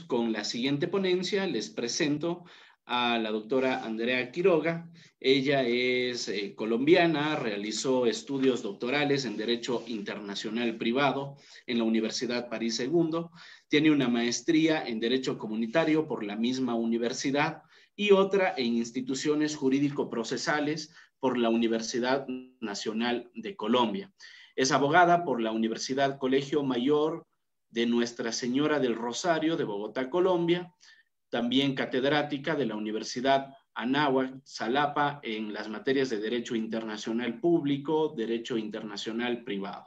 con la siguiente ponencia. Les presento a la doctora Andrea Quiroga. Ella es colombiana, realizó estudios doctorales en Derecho Internacional Privado en la Universidad París II, tiene una maestría en Derecho Comunitario por la misma universidad y otra en Instituciones Jurídico-Procesales por la Universidad Nacional de Colombia. Es abogada por la Universidad Colegio Mayor de Nuestra Señora del Rosario de Bogotá, Colombia, también catedrática de la Universidad Anáhuac, Xalapa, en las materias de Derecho Internacional Público, Derecho Internacional Privado.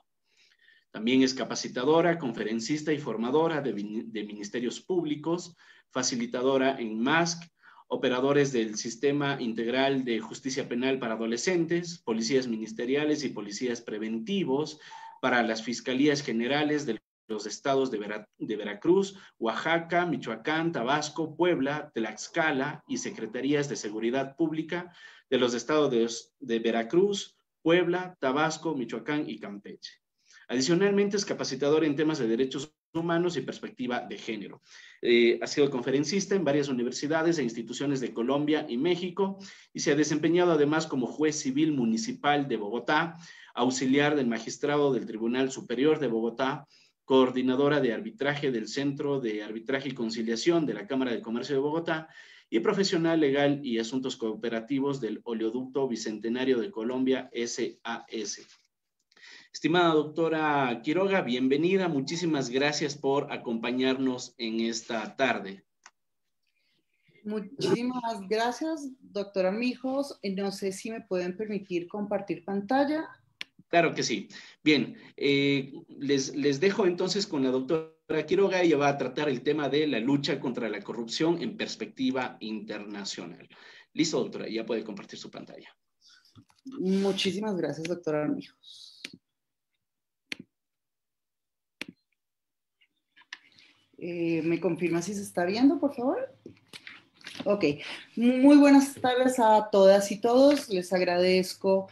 También es capacitadora, conferencista y formadora de ministerios públicos, facilitadora en MASC, operadores del Sistema Integral de Justicia Penal para Adolescentes, policías ministeriales y policías preventivos para las Fiscalías Generales de los estados de Veracruz, Oaxaca, Michoacán, Tabasco, Puebla, Tlaxcala y Secretarías de Seguridad Pública de los estados de Veracruz, Puebla, Tabasco, Michoacán y Campeche. Adicionalmente, es capacitador en temas de derechos humanos y perspectiva de género. Ha sido conferencista en varias universidades e instituciones de Colombia y México y se ha desempeñado además como juez civil municipal de Bogotá, auxiliar del magistrado del Tribunal Superior de Bogotá, coordinadora de arbitraje del Centro de Arbitraje y Conciliación de la Cámara de Comercio de Bogotá y profesional legal y asuntos cooperativos del Oleoducto Bicentenario de Colombia, SAS. Estimada doctora Quiroga, bienvenida. Muchísimas gracias por acompañarnos en esta tarde. Muchísimas gracias, doctora Mijos. No sé si me pueden permitir compartir pantalla. Claro que sí. Bien, les dejo entonces con la doctora Quiroga. Ella va a tratar el tema de la lucha contra la corrupción en perspectiva internacional. Listo, doctora, ya puede compartir su pantalla. Muchísimas gracias, doctora Mijos. ¿Me confirma si se está viendo, por favor? Ok. Muy buenas tardes a todas y todos. Les agradezco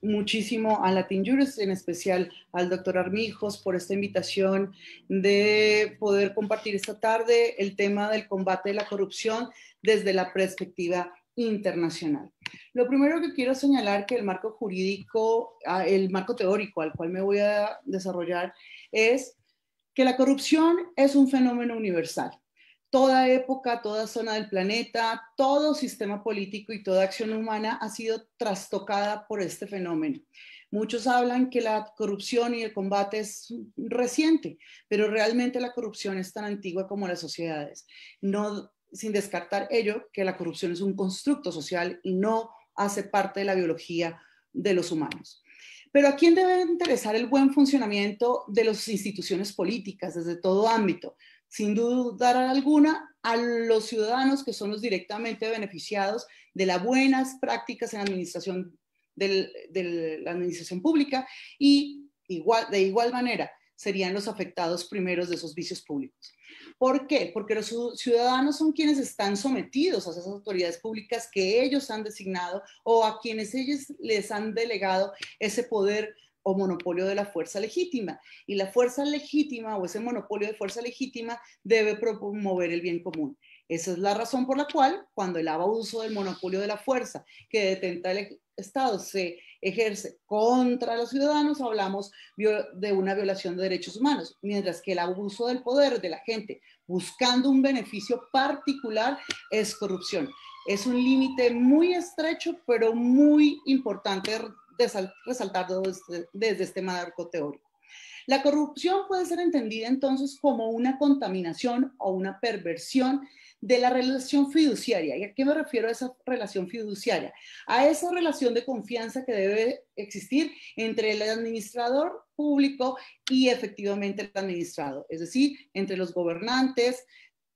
muchísimo a Latin Juris, en especial al doctor Armijos, por esta invitación de poder compartir esta tarde el tema del combate de la corrupción desde la perspectiva internacional. Lo primero que quiero señalar que el marco jurídico, el marco teórico al cual me voy a desarrollar es que la corrupción es un fenómeno universal. Toda época, toda zona del planeta, todo sistema político y toda acción humana ha sido trastocada por este fenómeno. Muchos hablan que la corrupción y el combate es reciente, pero realmente la corrupción es tan antigua como las sociedades. No, sin descartar ello, que la corrupción es un constructo social y no hace parte de la biología de los humanos. Pero ¿a quién debe interesar el buen funcionamiento de las instituciones políticas desde todo ámbito? Sin duda alguna, a los ciudadanos que son los directamente beneficiados de las buenas prácticas en la administración de la administración pública y de igual manera serían los afectados primeros de esos vicios públicos. ¿Por qué? Porque los ciudadanos son quienes están sometidos a esas autoridades públicas que ellos han designado o a quienes ellos les han delegado ese poder o monopolio de la fuerza legítima. Y la fuerza legítima o ese monopolio de fuerza legítima debe promover el bien común. Esa es la razón por la cual, cuando el abuso del monopolio de la fuerza que detenta el Estado se ejerce contra los ciudadanos, hablamos de una violación de derechos humanos, mientras que el abuso del poder de la gente buscando un beneficio particular es corrupción. Es un límite muy estrecho, pero muy importante resaltar desde este marco teórico. La corrupción puede ser entendida entonces como una contaminación o una perversión de la relación fiduciaria. ¿Y a qué me refiero a esa relación fiduciaria? A esa relación de confianza que debe existir entre el administrador público y efectivamente el administrado, es decir, entre los gobernantes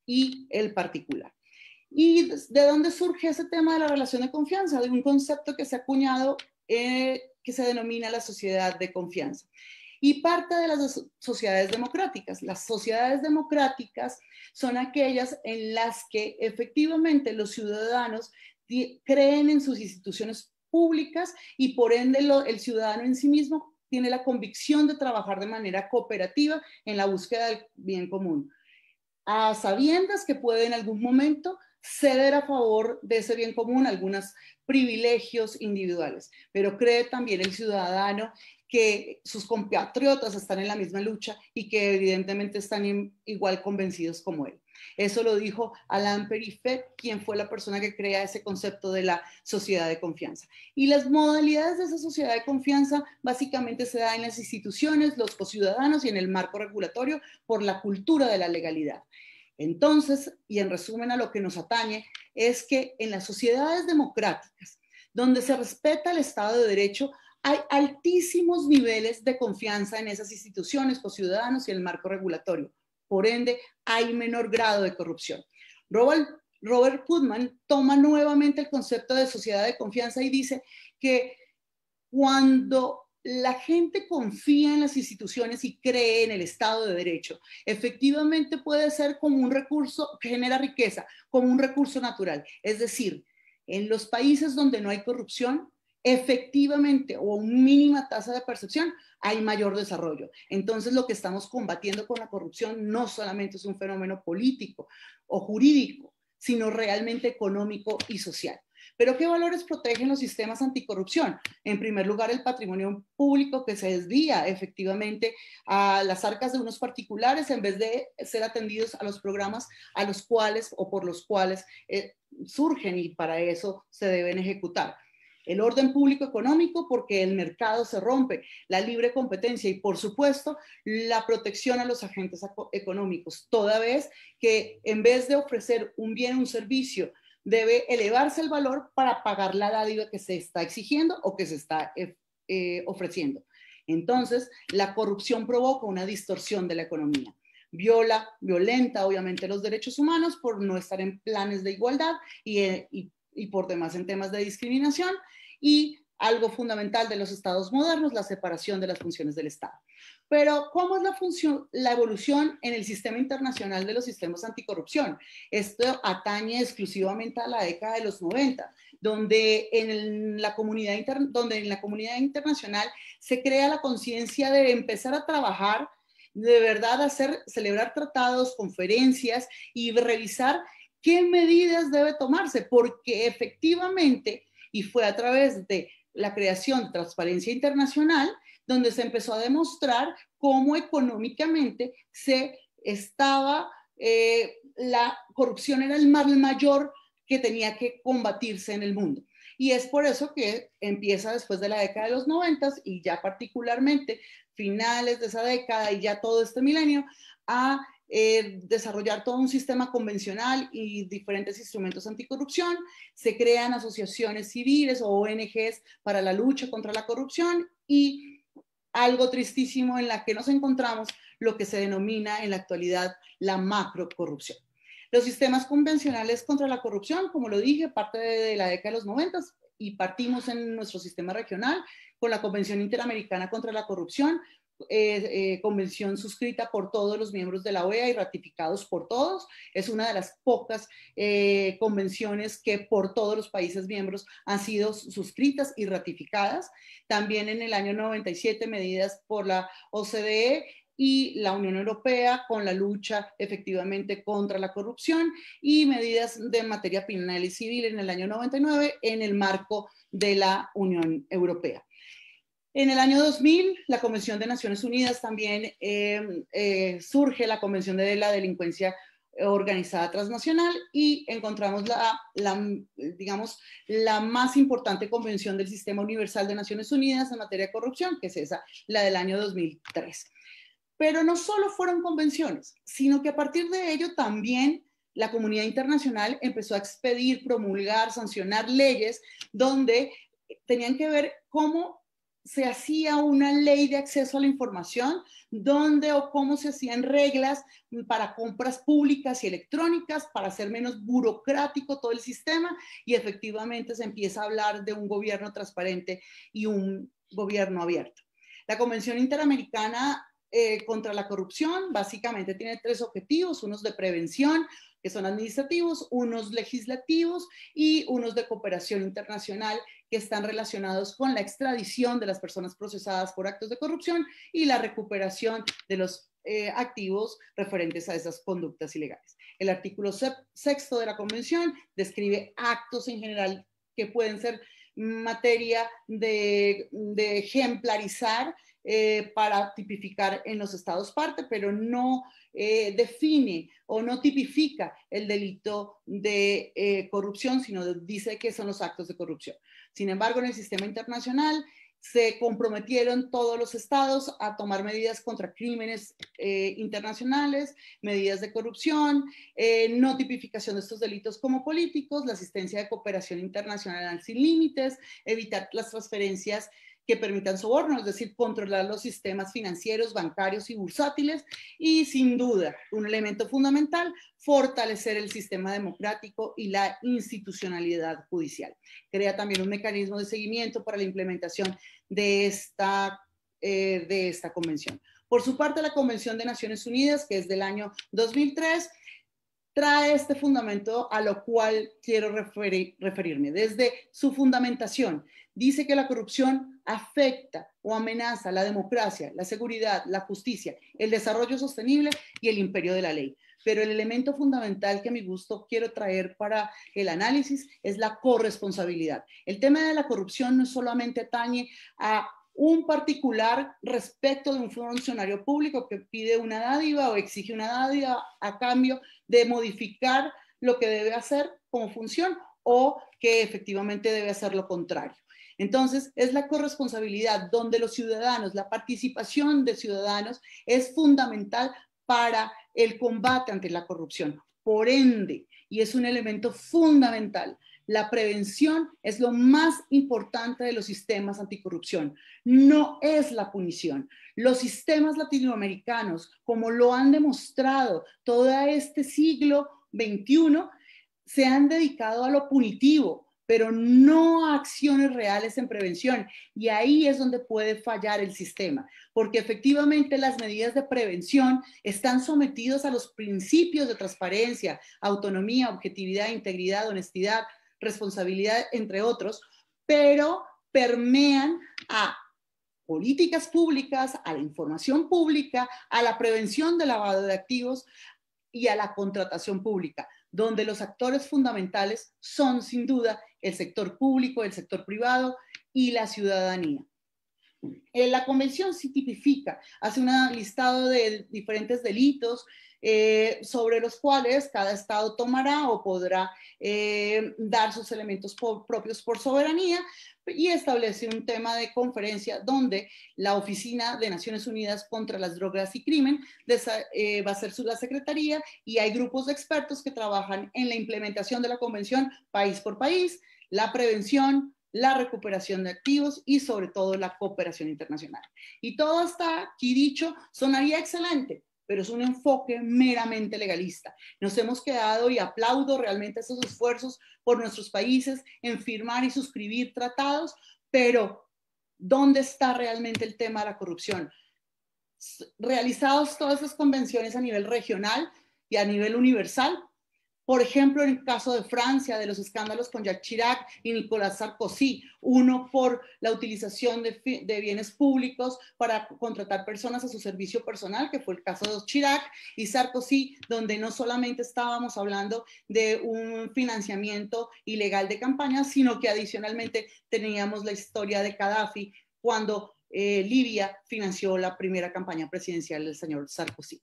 y el particular. ¿Y de dónde surge ese tema de la relación de confianza? De un concepto que se ha acuñado que se denomina la sociedad de confianza. Y parte de las sociedades democráticas. Las sociedades democráticas son aquellas en las que efectivamente los ciudadanos creen en sus instituciones públicas y por ende el ciudadano en sí mismo tiene la convicción de trabajar de manera cooperativa en la búsqueda del bien común. a sabiendas que puede en algún momento ceder a favor de ese bien común algunos privilegios individuales, pero cree también el ciudadano que sus compatriotas están en la misma lucha y que evidentemente están igual convencidos como él. Eso lo dijo Alain Perifet, quien fue la persona que crea ese concepto de la sociedad de confianza. Y las modalidades de esa sociedad de confianza básicamente se dan en las instituciones, los ciudadanos y en el marco regulatorio por la cultura de la legalidad. Entonces, y en resumen a lo que nos atañe, es que en las sociedades democráticas, donde se respeta el Estado de Derecho, hay altísimos niveles de confianza en esas instituciones, los ciudadanos y el marco regulatorio. Por ende, hay menor grado de corrupción. Robert Putnam toma nuevamente el concepto de sociedad de confianza y dice que cuando la gente confía en las instituciones y cree en el Estado de Derecho, efectivamente puede ser como un recurso que genera riqueza, como un recurso natural. Es decir, en los países donde no hay corrupción, efectivamente o mínima tasa de percepción, hay mayor desarrollo. Entonces, lo que estamos combatiendo con la corrupción no solamente es un fenómeno político o jurídico, sino realmente económico y social. Pero ¿qué valores protegen los sistemas anticorrupción? En primer lugar, el patrimonio público que se desvía efectivamente a las arcas de unos particulares en vez de ser atendidos a los programas a los cuales o por los cuales surgen y para eso se deben ejecutar. El orden público económico porque el mercado se rompe, la libre competencia y por supuesto la protección a los agentes económicos, toda vez que en vez de ofrecer un bien o un servicio debe elevarse el valor para pagar la dádiva que se está exigiendo o que se está ofreciendo. Entonces, la corrupción provoca una distorsión de la economía. Violenta, obviamente, los derechos humanos por no estar en planes de igualdad y por demás en temas de discriminación y algo fundamental de los estados modernos, la separación de las funciones del Estado. Pero, ¿cómo es la evolución en el sistema internacional de los sistemas anticorrupción? Esto atañe exclusivamente a la década de los 90, donde en la comunidad internacional se crea la conciencia de empezar a trabajar, de verdad celebrar tratados, conferencias y revisar qué medidas debe tomarse, porque efectivamente, y fue a través de la creación de Transparencia Internacional, donde se empezó a demostrar cómo económicamente la corrupción era el mal mayor que tenía que combatirse en el mundo. Y es por eso que empieza después de la década de los 90 y ya particularmente finales de esa década y ya todo este milenio a desarrollar todo un sistema convencional y diferentes instrumentos anticorrupción. Se crean asociaciones civiles o ONGs para la lucha contra la corrupción y algo tristísimo en la que nos encontramos lo que se denomina en la actualidad la macrocorrupción. Los sistemas convencionales contra la corrupción, como lo dije, parte de la década de los 90 y partimos en nuestro sistema regional con la Convención Interamericana contra la Corrupción, convención suscrita por todos los miembros de la OEA y ratificados por todos. Es una de las pocas convenciones que por todos los países miembros han sido suscritas y ratificadas. También en el año 97 medidas por la OCDE y la Unión Europea con la lucha efectivamente contra la corrupción y medidas de materia penal y civil en el año 99 en el marco de la Unión Europea. En el año 2000, la Convención de Naciones Unidas también surge la Convención de la Delincuencia Organizada Transnacional y encontramos digamos, la más importante convención del Sistema Universal de Naciones Unidas en materia de corrupción, que es esa, la del año 2003. Pero no solo fueron convenciones, sino que a partir de ello también la comunidad internacional empezó a expedir, promulgar, sancionar leyes donde tenían que ver cómo se hacía una ley de acceso a la información, dónde o cómo se hacían reglas para compras públicas y electrónicas, para hacer menos burocrático todo el sistema, y efectivamente se empieza a hablar de un gobierno transparente y un gobierno abierto. La Convención Interamericana contra la Corrupción básicamente tiene tres objetivos, unos de prevención, que son administrativos, unos legislativos y unos de cooperación internacional que están relacionados con la extradición de las personas procesadas por actos de corrupción y la recuperación de los activos referentes a esas conductas ilegales. El artículo 6 de la Convención describe actos en general que pueden ser materia de ejemplarizar para tipificar en los estados parte, pero no define o no tipifica el delito de corrupción, sino dice que son los actos de corrupción. Sin embargo, en el sistema internacional se comprometieron todos los estados a tomar medidas contra crímenes internacionales, medidas de corrupción, no tipificación de estos delitos como políticos, la asistencia de cooperación internacional sin límites, evitar las transferencias que permitan soborno, es decir, controlar los sistemas financieros, bancarios y bursátiles, y sin duda, un elemento fundamental, fortalecer el sistema democrático y la institucionalidad judicial. Crea también un mecanismo de seguimiento para la implementación de esta convención. Por su parte, la Convención de Naciones Unidas, que es del año 2003, trae este fundamento a lo cual quiero referirme. Desde su fundamentación, dice que la corrupción afecta o amenaza la democracia, la seguridad, la justicia, el desarrollo sostenible y el imperio de la ley. Pero el elemento fundamental que a mi gusto quiero traer para el análisis es la corresponsabilidad. El tema de la corrupción no solamente atañe a un particular respecto de un funcionario público que pide una dádiva o exige una dádiva a cambio de modificar lo que debe hacer como función o que efectivamente debe hacer lo contrario. Entonces, es la corresponsabilidad donde los ciudadanos, la participación de ciudadanos es fundamental para el combate ante la corrupción. Por ende, y es un elemento fundamental, la prevención es lo más importante de los sistemas anticorrupción, no es la punición. Los sistemas latinoamericanos, como lo han demostrado todo este siglo XXI, se han dedicado a lo punitivo, pero no a acciones reales en prevención. Y ahí es donde puede fallar el sistema, porque efectivamente las medidas de prevención están sometidas a los principios de transparencia, autonomía, objetividad, integridad, honestidad, responsabilidad, entre otros, pero permean a políticas públicas, a la información pública, a la prevención del lavado de activos y a la contratación pública, donde los actores fundamentales son sin duda el sector público, el sector privado y la ciudadanía. La convención sí tipifica, hace un listado de diferentes delitos sobre los cuales cada estado tomará o podrá dar sus elementos propios por soberanía, y establece un tema de conferencia donde la Oficina de Naciones Unidas contra las Drogas y Crimen va a ser la secretaría, y hay grupos de expertos que trabajan en la implementación de la convención país por país, la prevención, la recuperación de activos y sobre todo la cooperación internacional. Y todo está aquí dicho, sonaría excelente, pero es un enfoque meramente legalista. Nos hemos quedado, y aplaudo realmente esos esfuerzos por nuestros países en firmar y suscribir tratados, pero ¿dónde está realmente el tema de la corrupción? Realizados todas esas convenciones a nivel regional y a nivel universal. Por ejemplo, en el caso de Francia, de los escándalos con Jacques Chirac y Nicolas Sarkozy, uno por la utilización de bienes públicos para contratar personas a su servicio personal, que fue el caso de Chirac, y Sarkozy, donde no solamente estábamos hablando de un financiamiento ilegal de campañas, sino que adicionalmente teníamos la historia de Gaddafi, cuando Libia financió la primera campaña presidencial del señor Sarkozy.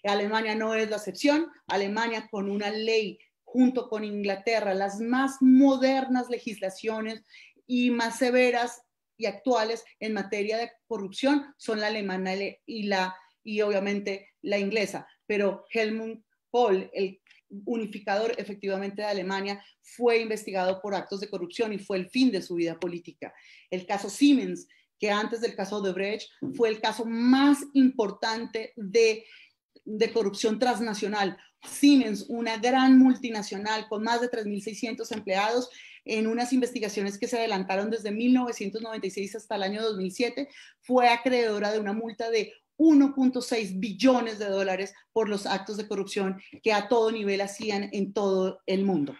Alemania no es la excepción. Alemania, con una ley junto con Inglaterra, las más modernas legislaciones y más severas y actuales en materia de corrupción son la alemana y obviamente la inglesa. Pero Helmut Kohl, el unificador efectivamente de Alemania, fue investigado por actos de corrupción y fue el fin de su vida política. El caso Siemens, que antes del caso Odebrecht fue el caso más importante de corrupción transnacional. Siemens, una gran multinacional con más de 3.600 empleados, en unas investigaciones que se adelantaron desde 1996 hasta el año 2007, fue acreedora de una multa de 1.6 billones de dólares por los actos de corrupción que a todo nivel hacían en todo el mundo.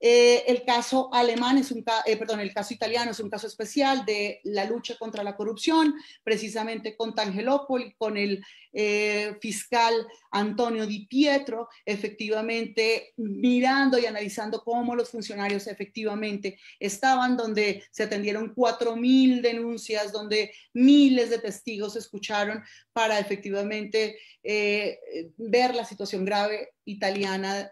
El caso alemán es el caso italiano es un caso especial de la lucha contra la corrupción, precisamente con Tanghelopoli, con el fiscal Antonio Di Pietro, efectivamente mirando y analizando cómo los funcionarios efectivamente estaban, donde se atendieron 4.000 denuncias, donde miles de testigos escucharon para efectivamente ver la situación grave italiana,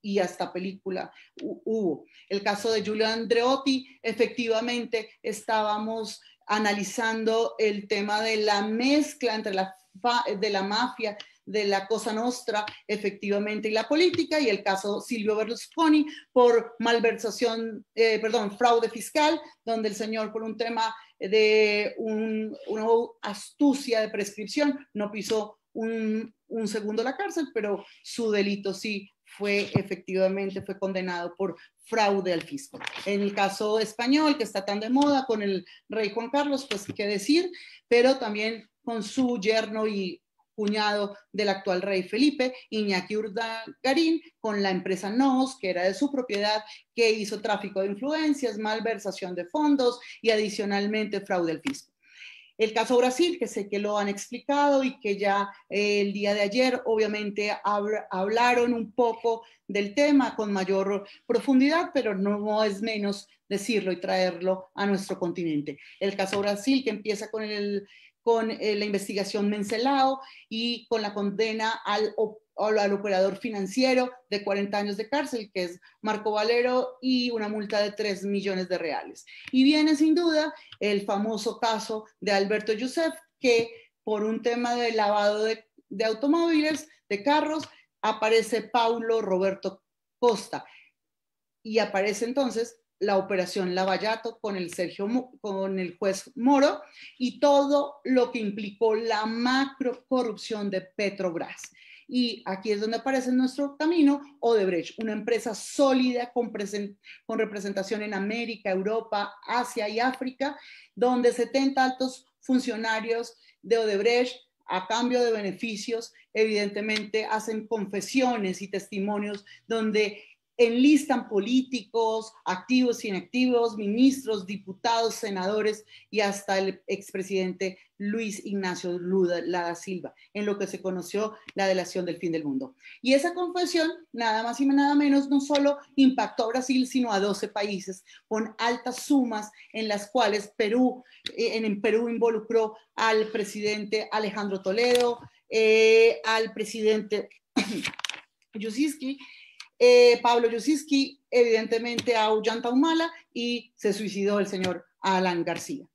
y hasta película hubo. El caso de Giulio Andreotti, efectivamente estábamos analizando el tema de la mezcla entre de la mafia, de la Cosa Nostra, efectivamente, y la política, y el caso Silvio Berlusconi por malversación, fraude fiscal, donde el señor por un tema de una astucia de prescripción no pisó un segundo la cárcel, pero su delito sí fue condenado por fraude al fisco. En el caso español, que está tan de moda con el rey Juan Carlos, pues qué decir, pero también con su yerno y cuñado del actual rey Felipe, Iñaki Urdangarín, con la empresa NOS, que era de su propiedad, que hizo tráfico de influencias, malversación de fondos y adicionalmente fraude al fisco. El caso Brasil, que sé que lo han explicado y que ya el día de ayer obviamente hablaron un poco del tema con mayor profundidad, pero no es menos decirlo y traerlo a nuestro continente. El caso Brasil, que empieza con la investigación Mencelao y con la condena al operador financiero de 40 años de cárcel, que es Marco Valero, y una multa de 3 millones de reales. Y viene sin duda el famoso caso de Alberto Youssef, que por un tema de lavado de automóviles, de carros, aparece Paulo Roberto Costa y aparece entonces la operación Lavallato con el juez Moro y todo lo que implicó la macro corrupción de Petrobras. Y aquí es donde aparece en nuestro camino Odebrecht, una empresa sólida con representación en América, Europa, Asia y África, donde 70 altos funcionarios de Odebrecht, a cambio de beneficios, evidentemente hacen confesiones y testimonios donde enlistan políticos, activos, inactivos, ministros, diputados, senadores y hasta el expresidente Luis Ignacio Lula da Silva, en lo que se conoció la delación del fin del mundo. Y esa confesión, nada más y nada menos, no solo impactó a Brasil, sino a 12 países, con altas sumas en las cuales en Perú involucró al presidente Alejandro Toledo, al presidente Yusinski, Pablo Yusinski, evidentemente a Ollanta Humala, y se suicidó el señor Alan García.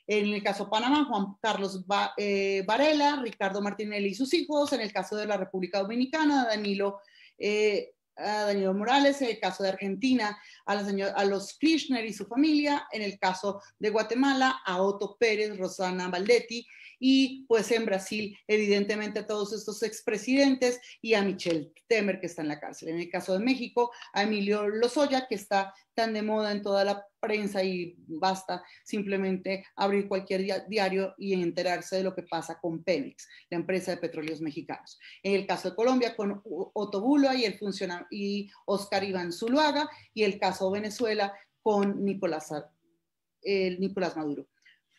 En el caso Panamá, Juan Carlos Varela, Ricardo Martinelli y sus hijos. En el caso de la República Dominicana, Danilo Morales. En el caso de Argentina, a los Kirchner y su familia. En el caso de Guatemala, a Otto Pérez, Rosana Baldetti. Y pues en Brasil, evidentemente, a todos estos expresidentes y a Michel Temer, que está en la cárcel. En el caso de México, a Emilio Lozoya, que está tan de moda en toda la prensa y basta simplemente abrir cualquier diario y enterarse de lo que pasa con Pemex, la empresa de petróleos mexicanos. En el caso de Colombia, con Otto Bula y Oscar Iván Zuluaga, y el caso de Venezuela con Nicolás Maduro.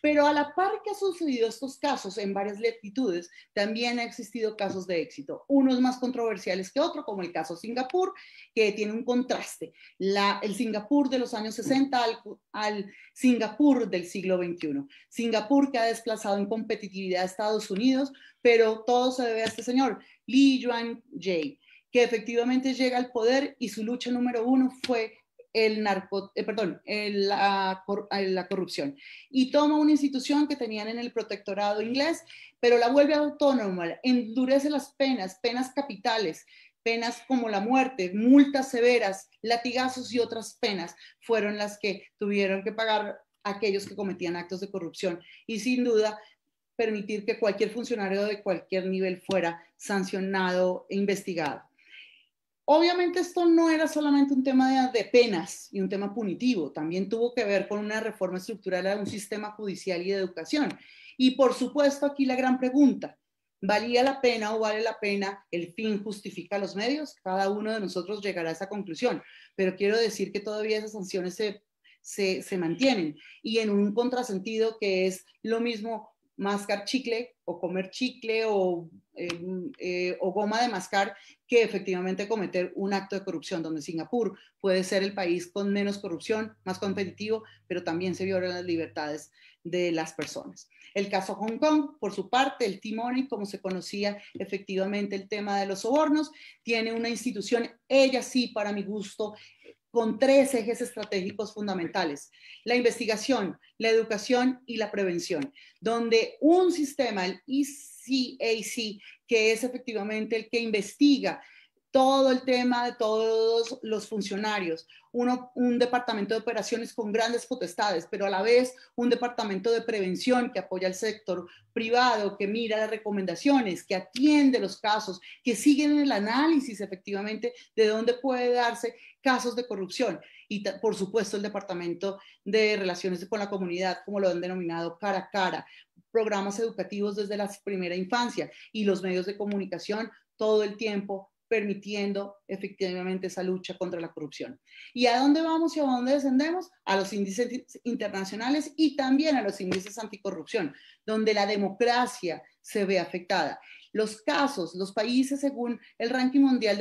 Pero a la par que han sucedido estos casos en varias latitudes, también ha existido casos de éxito, unos más controversiales que otros, como el caso Singapur, que tiene un contraste. El Singapur de los años 60 al Singapur del siglo XXI. Singapur que ha desplazado en competitividad a Estados Unidos, pero todo se debe a este señor, Lee Yuan-jae, que efectivamente llega al poder y su lucha número uno fue la corrupción, y toma una institución que tenían en el protectorado inglés, pero la vuelve autónoma, endurece las penas capitales, penas como la muerte, multas severas, latigazos y otras penas fueron las que tuvieron que pagar aquellos que cometían actos de corrupción, y sin duda permitir que cualquier funcionario de cualquier nivel fuera sancionado e investigado. Obviamente esto no era solamente un tema de penas y un tema punitivo, también tuvo que ver con una reforma estructural de un sistema judicial y de educación. Y por supuesto aquí la gran pregunta, ¿Valía la pena o vale la pena? ¿El fin justifica los medios? Cada uno de nosotros llegará a esa conclusión, pero quiero decir que todavía esas sanciones se mantienen, y en un contrasentido que es lo mismo mascar chicle o comer chicle o goma de mascar que efectivamente cometer un acto de corrupción, donde Singapur puede ser el país con menos corrupción, más competitivo, pero también se violan las libertades de las personas. El caso Hong Kong, por su parte, el T-Money, como se conocía efectivamente el tema de los sobornos, tiene una institución, ella sí, para mi gusto, con 3 ejes estratégicos fundamentales: la investigación, la educación y la prevención, donde un sistema, el ECAC, que es efectivamente el que investiga todo el tema de todos los funcionarios, un departamento de operaciones con grandes potestades, pero a la vez un departamento de prevención que apoya al sector privado, que mira las recomendaciones, que atiende los casos, que siguen el análisis efectivamente de dónde puede darse casos de corrupción. Y por supuesto el departamento de relaciones con la comunidad, como lo han denominado, cara a cara, programas educativos desde la primera infancia, y los medios de comunicación todo el tiempo permitiendo efectivamente esa lucha contra la corrupción. ¿Y a dónde vamos y a dónde descendemos? A los índices internacionales y también a los índices anticorrupción, donde la democracia se ve afectada. Los casos, los países, según el ranking mundial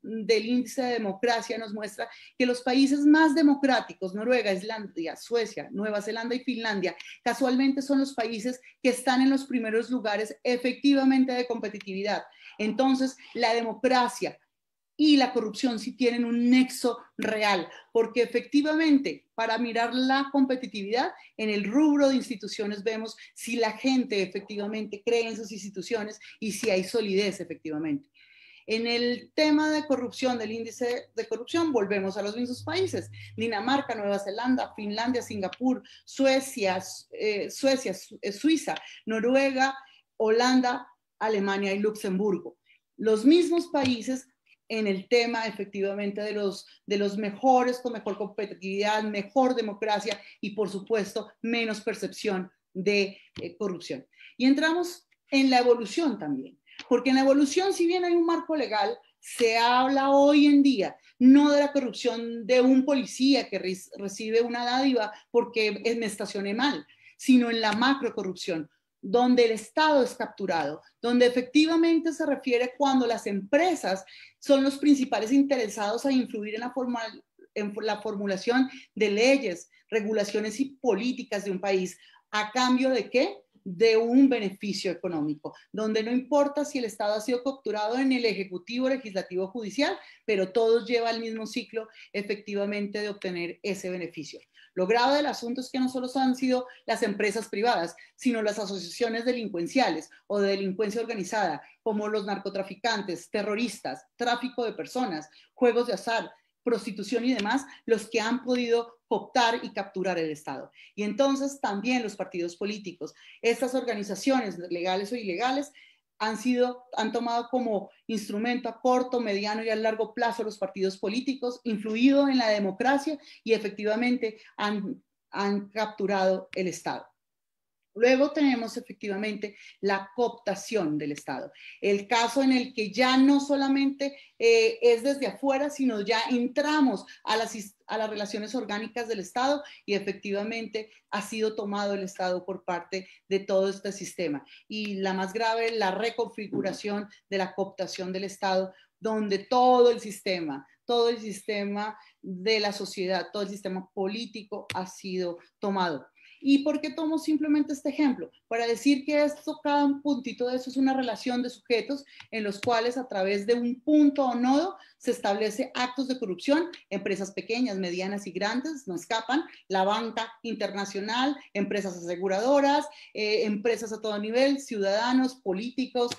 del índice de democracia, nos muestra que los países más democráticos, Noruega, Islandia, Suecia, Nueva Zelanda y Finlandia, casualmente son los países que están en los primeros lugares efectivamente de competitividad. Entonces, la democracia y la corrupción sí tienen un nexo real, porque efectivamente, para mirar la competitividad, en el rubro de instituciones vemos si la gente efectivamente cree en sus instituciones y si hay solidez efectivamente. En el tema de corrupción, del índice de corrupción, volvemos a los mismos países: Dinamarca, Nueva Zelanda, Finlandia, Singapur, Suecia, Suiza, Noruega, Holanda, Alemania y Luxemburgo. Los mismos países en el tema efectivamente de los mejores, con mejor competitividad, mejor democracia y por supuesto menos percepción de corrupción. Y entramos en la evolución también, porque en la evolución, si bien hay un marco legal, se habla hoy en día no de la corrupción de un policía que recibe una dádiva porque me estacioné mal, sino en la macrocorrupción, donde el Estado es capturado, donde efectivamente se refiere cuando las empresas son los principales interesados a influir en la formulación de leyes, regulaciones y políticas de un país. ¿A cambio de qué? De un beneficio económico, donde no importa si el Estado ha sido capturado en el Ejecutivo, Legislativo, Judicial, pero todos llevan el mismo ciclo efectivamente de obtener ese beneficio. Lo grave del asunto es que no solo han sido las empresas privadas, sino las asociaciones delincuenciales o de delincuencia organizada, como los narcotraficantes, terroristas, tráfico de personas, juegos de azar, prostitución y demás, los que han podido cooptar y capturar el Estado. Y entonces también los partidos políticos, estas organizaciones legales o ilegales, han tomado como instrumento a corto, mediano y a largo plazo los partidos políticos, influido en la democracia y efectivamente han capturado el Estado. Luego tenemos efectivamente la cooptación del Estado, el caso en el que ya no solamente es desde afuera, sino ya entramos a las relaciones orgánicas del Estado y efectivamente ha sido tomado el Estado por parte de todo este sistema. Y la más grave, la reconfiguración de la cooptación del Estado, donde todo el sistema de la sociedad, todo el sistema político ha sido tomado. ¿Y por qué tomo simplemente este ejemplo? Para decir que esto, cada un puntito de eso es una relación de sujetos en los cuales a través de un punto o nodo se establece actos de corrupción. Empresas pequeñas, medianas y grandes no escapan, la banca internacional, empresas aseguradoras, empresas a todo nivel, ciudadanos, políticos,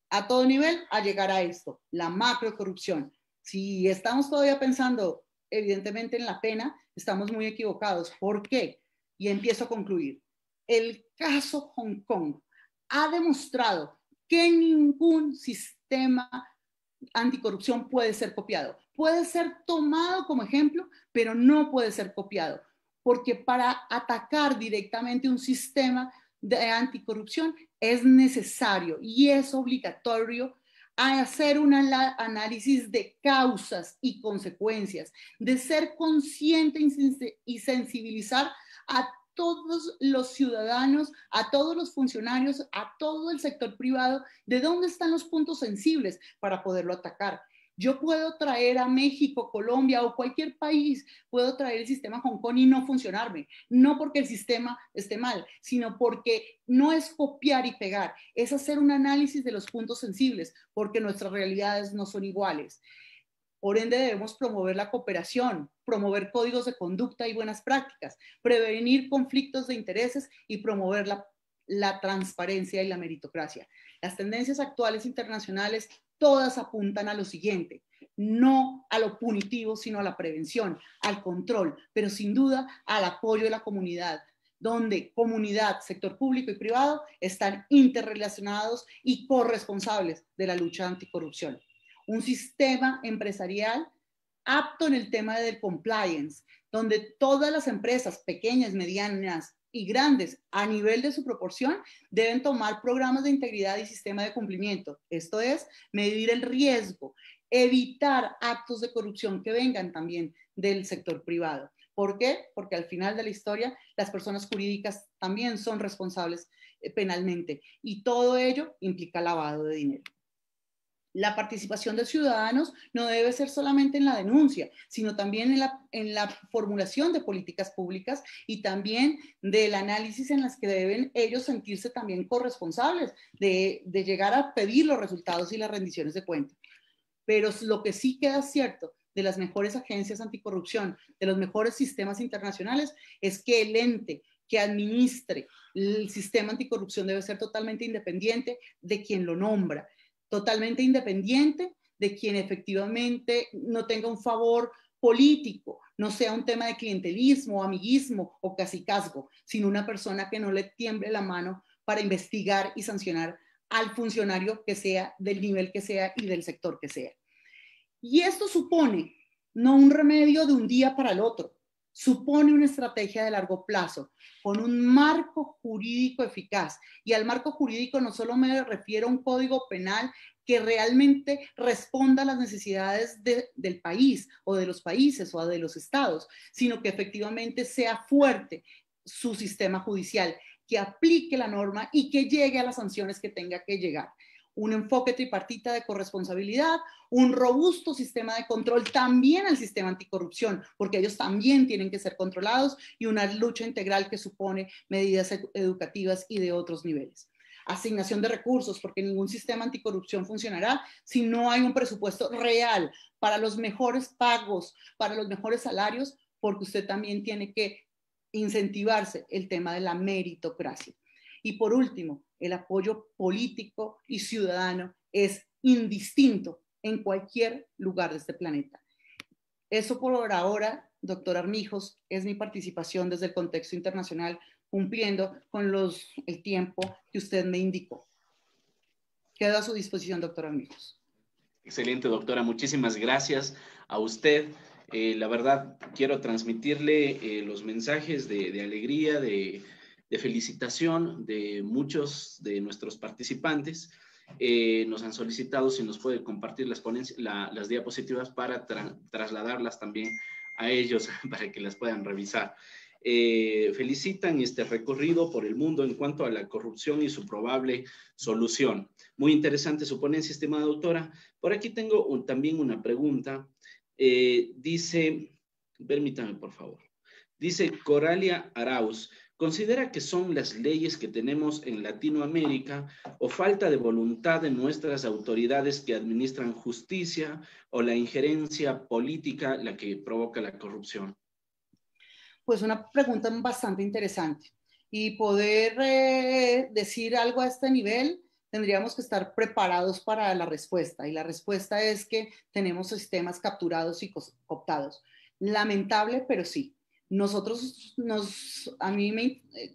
a todo nivel a llegar a esto, la macrocorrupción. Si estamos todavía pensando evidentemente en la pena, estamos muy equivocados. ¿Por qué? Y empiezo a concluir. El caso Hong Kong ha demostrado que ningún sistema anticorrupción puede ser copiado. Puede ser tomado como ejemplo, pero no puede ser copiado, porque para atacar directamente un sistema de anticorrupción, es necesario y es obligatorio hacer un análisis de causas y consecuencias, de ser consciente y sensibilizar a todos los ciudadanos, a todos los funcionarios, a todo el sector privado, de dónde están los puntos sensibles para poderlo atacar. Yo puedo traer a México, Colombia o cualquier país, puedo traer el sistema Hong Kong y no funcionarme. No porque el sistema esté mal, sino porque no es copiar y pegar, es hacer un análisis de los puntos sensibles, porque nuestras realidades no son iguales. Por ende, debemos promover la cooperación, promover códigos de conducta y buenas prácticas, prevenir conflictos de intereses y promover la transparencia y la meritocracia. Las tendencias actuales internacionales todas apuntan a lo siguiente, no a lo punitivo, sino a la prevención, al control, pero sin duda al apoyo de la comunidad, donde comunidad, sector público y privado están interrelacionados y corresponsables de la lucha anticorrupción. Un sistema empresarial apto en el tema del compliance, donde todas las empresas, pequeñas, medianas y grandes, a nivel de su proporción, deben tomar programas de integridad y sistema de cumplimiento. Esto es, medir el riesgo, evitar actos de corrupción que vengan también del sector privado. ¿Por qué? Porque al final de la historia, las personas jurídicas también son responsables penalmente y todo ello implica lavado de dinero. La participación de ciudadanos no debe ser solamente en la denuncia, sino también en la formulación de políticas públicas y también del análisis en las que deben ellos sentirse también corresponsables de llegar a pedir los resultados y las rendiciones de cuentas. Pero lo que sí queda cierto de las mejores agencias anticorrupción, de los mejores sistemas internacionales, es que el ente que administre el sistema anticorrupción debe ser totalmente independiente de quien lo nombra, totalmente independiente de quien efectivamente no tenga un favor político, no sea un tema de clientelismo, amiguismo o cacicazgo, sino una persona que no le tiemble la mano para investigar y sancionar al funcionario que sea, del nivel que sea y del sector que sea. Y esto supone no un remedio de un día para el otro, supone una estrategia de largo plazo, con un marco jurídico eficaz. Y al marco jurídico no solo me refiero a un código penal que realmente responda a las necesidades del país o de los países o de los estados, sino que efectivamente sea fuerte su sistema judicial, que aplique la norma y que llegue a las sanciones que tenga que llegar. Un enfoque tripartita de corresponsabilidad, un robusto sistema de control también al sistema anticorrupción, porque ellos también tienen que ser controlados, y una lucha integral que supone medidas educativas y de otros niveles. Asignación de recursos, porque ningún sistema anticorrupción funcionará si no hay un presupuesto real para los mejores pagos, para los mejores salarios, porque usted también tiene que incentivarse el tema de la meritocracia. Y por último, el apoyo político y ciudadano es indistinto en cualquier lugar de este planeta. Eso por ahora, doctor Armijos, es mi participación desde el contexto internacional, cumpliendo con el tiempo que usted me indicó. Quedo a su disposición, doctor Armijos. Excelente, doctora. Muchísimas gracias a usted. La verdad, quiero transmitirle los mensajes de alegría, de felicitación de muchos de nuestros participantes. Nos han solicitado si nos puede compartir las diapositivas para trasladarlas también a ellos para que las puedan revisar. Felicitan este recorrido por el mundo en cuanto a la corrupción y su probable solución. Muy interesante su ponencia, estimada doctora. Por aquí tengo también una pregunta. Dice, permítame por favor, dice Coralia Arauz, ¿considera que son las leyes que tenemos en Latinoamérica o falta de voluntad de nuestras autoridades que administran justicia o la injerencia política la que provoca la corrupción? Pues una pregunta bastante interesante. Y poder decir algo a este nivel, tendríamos que estar preparados para la respuesta. Y la respuesta es que tenemos sistemas capturados y cooptados. Lamentable, pero sí.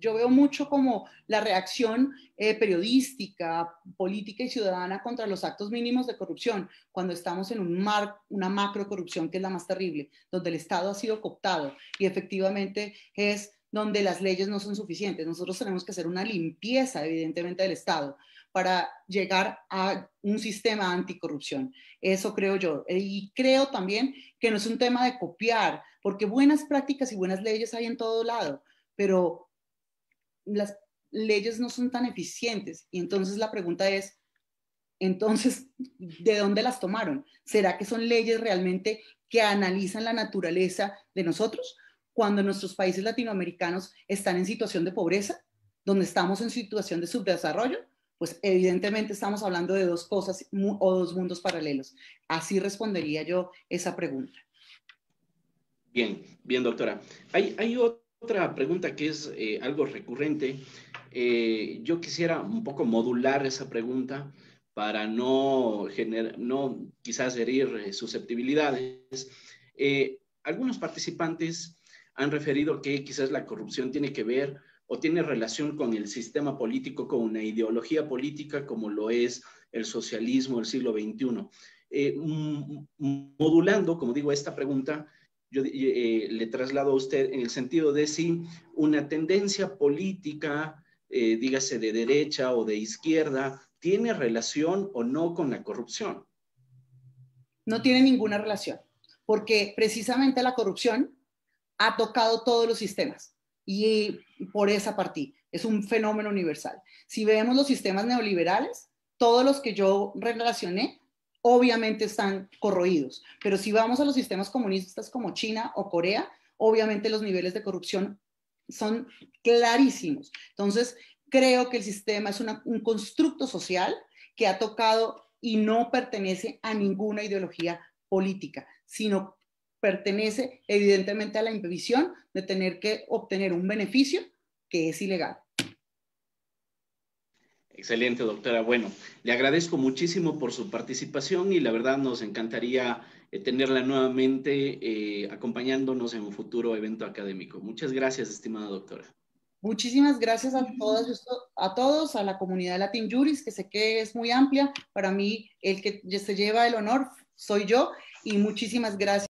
Yo veo mucho como la reacción periodística, política y ciudadana contra los actos mínimos de corrupción, cuando estamos en una macro corrupción que es la más terrible, donde el Estado ha sido cooptado y efectivamente es donde las leyes no son suficientes. Nosotros tenemos que hacer una limpieza, evidentemente, del Estado para llegar a un sistema anticorrupción. Eso creo yo. Y creo también que no es un tema de copiar, porque buenas prácticas y buenas leyes hay en todo lado, pero las leyes no son tan eficientes. Y entonces la pregunta es, entonces, ¿de dónde las tomaron? ¿Será que son leyes realmente que analizan la naturaleza de nosotros? Cuando nuestros países latinoamericanos están en situación de pobreza, donde estamos en situación de subdesarrollo, pues evidentemente estamos hablando de dos cosas o dos mundos paralelos. Así respondería yo esa pregunta. Bien, bien, doctora. Hay otra pregunta que es algo recurrente. Yo quisiera un poco modular esa pregunta para no quizás herir susceptibilidades. Algunos participantes han referido que quizás la corrupción tiene que ver o tiene relación con el sistema político, con una ideología política como lo es el socialismo del siglo XXI. Modulando, como digo, esta pregunta, yo le traslado a usted en el sentido de si una tendencia política, dígase de derecha o de izquierda, tiene relación o no con la corrupción. No tiene ninguna relación, porque precisamente la corrupción ha tocado todos los sistemas y por esa partida es un fenómeno universal. Si vemos los sistemas neoliberales, todos los que yo relacioné obviamente están corroídos, pero si vamos a los sistemas comunistas como China o Corea, obviamente los niveles de corrupción son clarísimos. Entonces, creo que el sistema es un constructo social que ha tocado y no pertenece a ninguna ideología política, sino pertenece evidentemente a la imprevisión de tener que obtener un beneficio que es ilegal. Excelente, doctora. Bueno, le agradezco muchísimo por su participación y la verdad nos encantaría tenerla nuevamente acompañándonos en un futuro evento académico. Muchas gracias, estimada doctora. Muchísimas gracias a todos, a la comunidad Latin Juris, que sé que es muy amplia. Para mí, el que se lleva el honor soy yo, y muchísimas gracias.